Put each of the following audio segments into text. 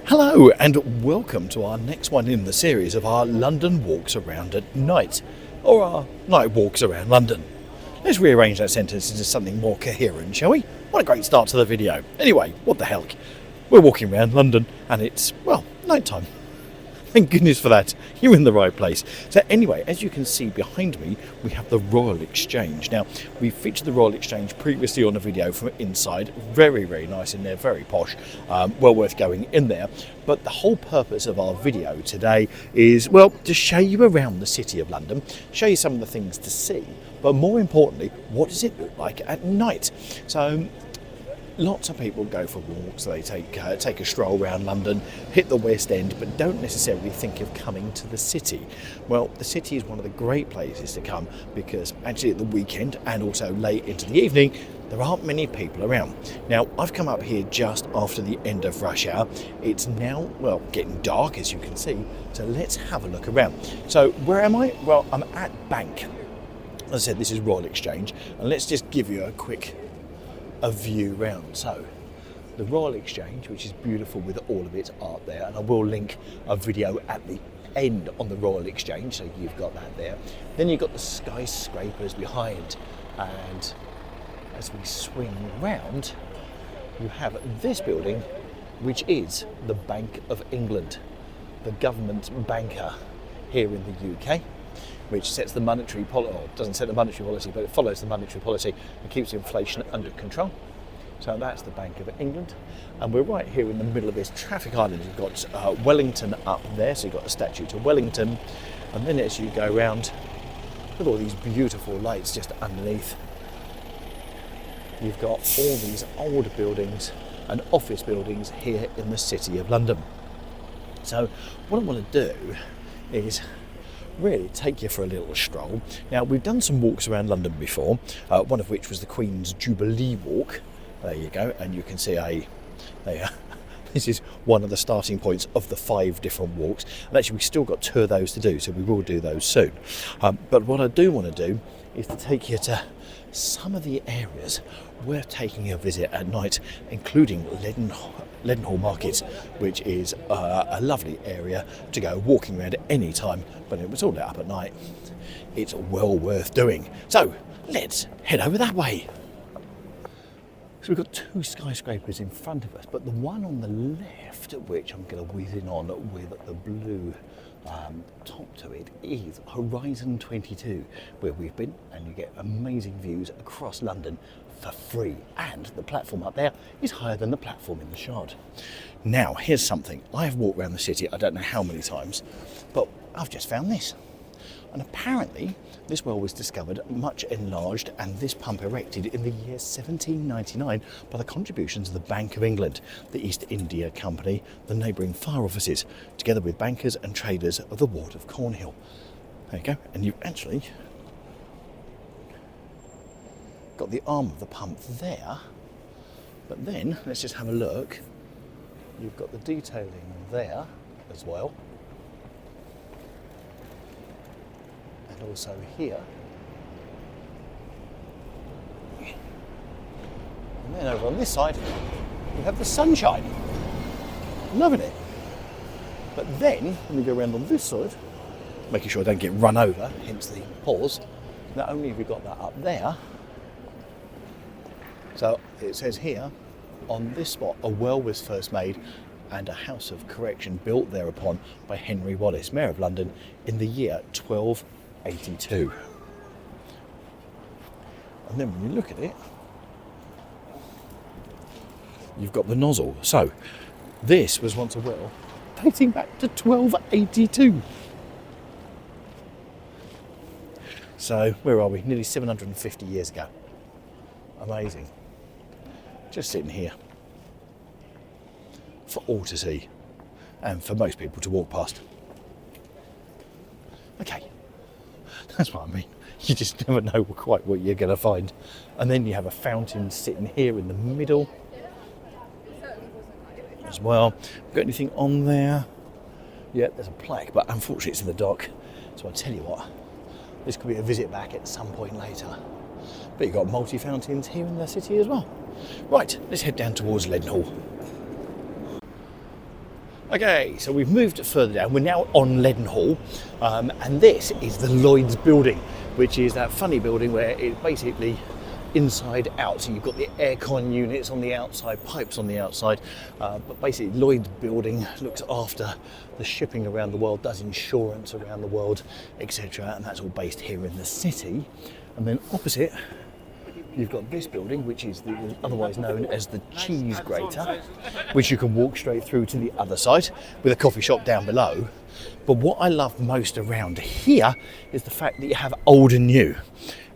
Hello and welcome to our next one in the series of our London walks around at night, or our night walks around London. Let's rearrange that sentence into something more coherent, shall we? What a great start to the video. Anyway, what the hell? We're walking around London and it's, well, night time. Thank goodness for that. You're in the right place. So anyway, as you can see behind me, we have the Royal Exchange. Now, we featured the Royal Exchange previously on a video from inside. Very, very nice in there, very posh. Well worth going in there. But the whole purpose of our video today is, well, to show you around the City of London, show you some of the things to see, but more importantly, what does it look like at night? So, lots of people go for walks, they take a stroll around London, hit the West End, but don't necessarily think of coming to the city. Well, the city is one of the great places to come because actually at the weekend and also late into the evening, there aren't many people around. Now, I've come up here just after the end of rush hour. It's now, well, getting dark as you can see, so let's have a look around. So where am I? Well, I'm at Bank. As I said, this is Royal Exchange, and let's just give you a view round. So the Royal Exchange, which is beautiful with all of its art there, and I will link a video at the end on the Royal Exchange, so you've got that there. Then you've got the skyscrapers behind, and as we swing round, you have this building, which is the Bank of England, the government banker here in the UK, which sets the monetary policy, or doesn't set the monetary policy, but it follows the monetary policy and keeps inflation under control. So that's the Bank of England. And we're right here in the middle of this traffic island. You've got Wellington up there, so you've got a statue to Wellington. And then as you go around, with all these beautiful lights just underneath, you've got all these old buildings and office buildings here in the City of London. So what I want to do is really take you for a little stroll. Now, we've done some walks around London before, one of which was the Queen's Jubilee Walk. There you go, and you can see this is one of the starting points of the 5 different walks, and actually we've still got 2 of those to do, so we will do those soon. But what I do want to do is to take you to some of the areas worth taking a visit at night, including Leadenhall Market, which is a lovely area to go walking around at any time, but it was all lit up at night. It's well worth doing. So let's head over that way. So we've got 2 skyscrapers in front of us, but the one on the left, which I'm going to whiz in on with the blue top to it, is Horizon 22, where we've been, and you get amazing views across London for free. And the platform up there is higher than the platform in the Shard. Now, here's something. I have walked around the city, I don't know how many times, but I've just found this. And apparently, this well was discovered, much enlarged, and this pump erected in the year 1799 by the contributions of the Bank of England, the East India Company, the neighbouring fire offices, together with bankers and traders of the ward of Cornhill. There you go, and you've actually got the arm of the pump there, but then, let's just have a look, you've got the detailing there as well. And also here, and then over on this side you have the sunshine. Loving it. But then when we go around on this side, making sure I don't get run over, hence the pause, not only have we got that up there, so it says here on this spot a well was first made and a house of correction built thereupon by Henry Wallace, Mayor of London, in the year 1282. And then when you look at it, you've got the nozzle. So this was once a well dating back to 1282. So where are we? Nearly 750 years ago. Amazing. Just sitting here for all to see and for most people to walk past. Okay, that's what I mean. You just never know quite what you're going to find. And then you have a fountain sitting here in the middle as well. Got anything on there? Yeah, there's a plaque, but unfortunately it's in the dock. So I tell you what, this could be a visit back at some point later. But you've got multi-fountains here in the city as well. Right, let's head down towards Leadenhall. Okay, so we've moved further down. We're now on Leadenhall, and this is the Lloyd's building, which is that funny building where it's basically inside out. So you've got the aircon units on the outside, pipes on the outside, but basically Lloyd's building looks after the shipping around the world, does insurance around the world, etc. And that's all based here in the city. And then opposite, you've got this building, which is otherwise known as the cheese grater, which you can walk straight through to the other side with a coffee shop down below. But what I love most around here is the fact that you have old and new.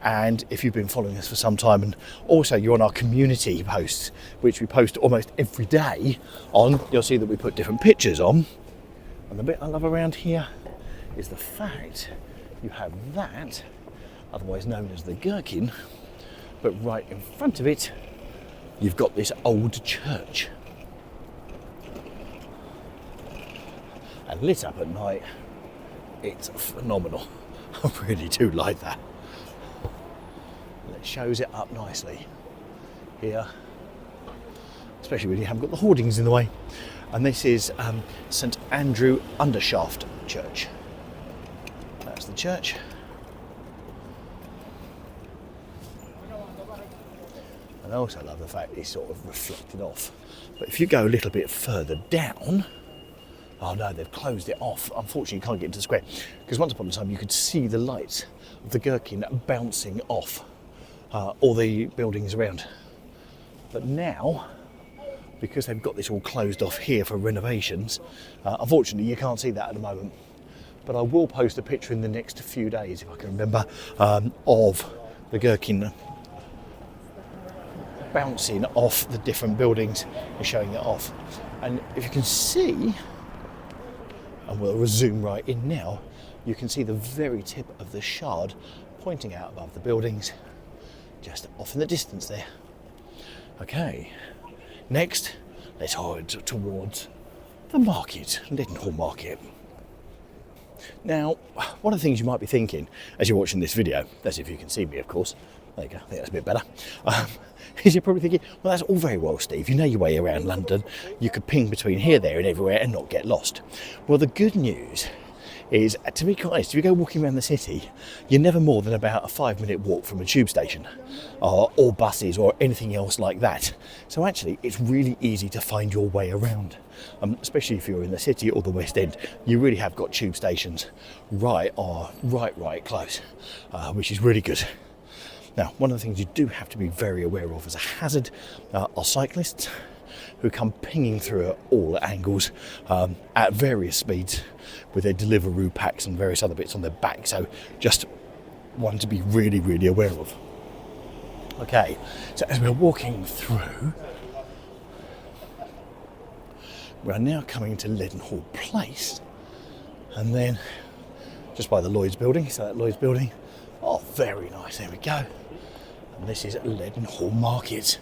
And if you've been following us for some time, and also you're on our community posts, which we post almost every day on, you'll see that we put different pictures on. And the bit I love around here is the fact you have that, otherwise known as the gherkin, but right in front of it, you've got this old church. And lit up at night, it's phenomenal. I really do like that. It shows it up nicely here, especially when you haven't got the hoardings in the way. And this is St Andrew Undershaft Church. That's the church. And I also love the fact it's sort of reflected off. But if you go a little bit further down, oh no, they've closed it off. Unfortunately, you can't get into the square, because once upon a time you could see the lights of the gherkin bouncing off all the buildings around. But now, because they've got this all closed off here for renovations, unfortunately you can't see that at the moment. But I will post a picture in the next few days, if I can remember, of the gherkin bouncing off the different buildings and showing it off. And if you can see, and we'll zoom right in now, you can see the very tip of the shard pointing out above the buildings, just off in the distance there. Okay, next let's head towards the market, Leadenhall Market. Now, one of the things you might be thinking as you're watching this video, that's if you can see me of course, there you go, I think that's a bit better, is you're probably thinking, well that's all very well Steve, you know your way around London, you could ping between here, there and everywhere and not get lost. Well, the good news is, to be quite honest, if you go walking around the city, you're never more than about a 5-minute walk from a tube station or buses or anything else like that. So actually it's really easy to find your way around, especially if you're in the city or the West End. You really have got tube stations right close, which is really good. Now, one of the things you do have to be very aware of as a hazard are cyclists who come pinging through at all angles at various speeds with their Deliveroo packs and various other bits on their back. So just one to be really, really aware of. Okay, so as we're walking through, we are now coming to Leadenhall Place, and then just by the Lloyd's building, so that Lloyd's building, oh very nice, there we go. And this is Leadenhall Market.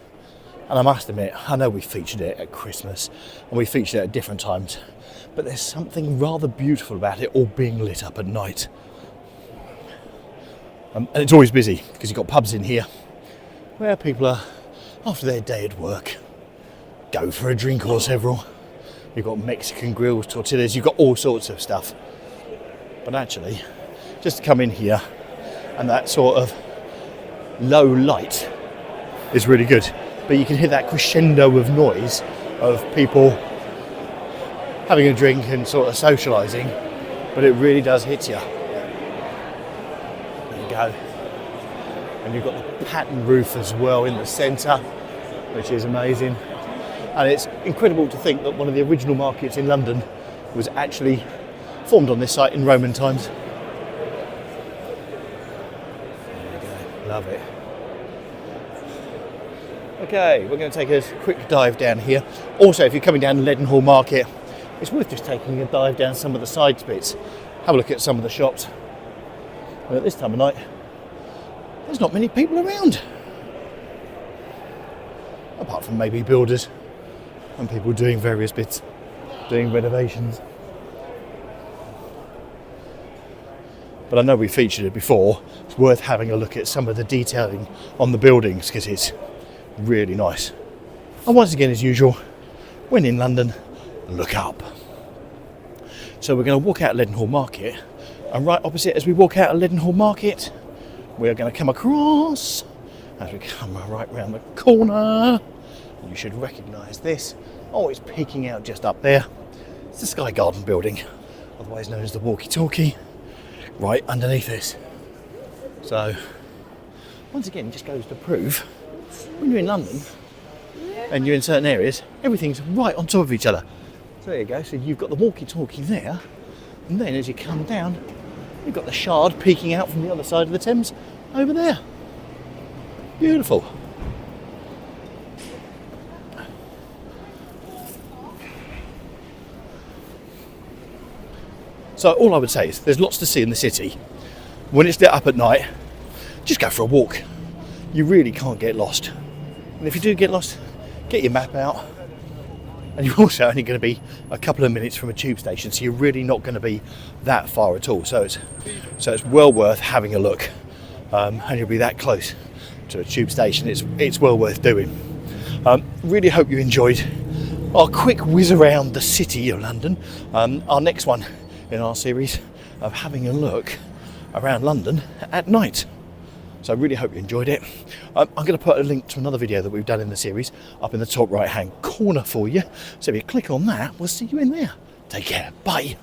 And I must admit, I know we featured it at Christmas and we featured it at different times, but there's something rather beautiful about it all being lit up at night. And it's always busy because you've got pubs in here where people are, after their day at work, go for a drink or several. You've got Mexican grills, tortillas, you've got all sorts of stuff. But actually, just to come in here and that sort of low light is really good. But you can hear that crescendo of noise of people having a drink and sort of socialising, but it really does hit you. There you go. And you've got the pattern roof as well in the centre, which is amazing. And it's incredible to think that one of the original markets in London was actually formed on this site in Roman times. There you go, love it. Okay, we're going to take a quick dive down here. Also, if you're coming down Leadenhall Market, it's worth just taking a dive down some of the side bits. Have a look at some of the shops. And at this time of night, there's not many people around. Apart from maybe builders and people doing various bits, doing renovations. But I know we featured it before. It's worth having a look at some of the detailing on the buildings because it's really nice. And once again, as usual, when in London, look up. So we're going to walk out Leadenhall Market, and right opposite as we walk out of Leadenhall Market, we're going to come across, as we come right round the corner, you should recognise this. Oh, it's peeking out just up there. It's the Sky Garden building, otherwise known as the walkie-talkie, right underneath this. So, once again, it just goes to prove, when you're in London, and you're in certain areas, everything's right on top of each other. So there you go, so you've got the walkie-talkie there, and then as you come down, you've got the Shard peeking out from the other side of the Thames over there. Beautiful. So all I would say is there's lots to see in the city. When it's lit up at night, just go for a walk. You really can't get lost. And if you do get lost, get your map out. And you're also only going to be a couple of minutes from a tube station, so you're really not going to be that far at all. So it's well worth having a look, and you'll be that close to a tube station. It's well worth doing. Really hope you enjoyed our quick whiz around the city of London. Our next one in our series of having a look around London at night. So I really hope you enjoyed it. I'm going to put a link to another video that we've done in the series up in the top right hand corner for you. So if you click on that, we'll see you in there. Take care. Bye.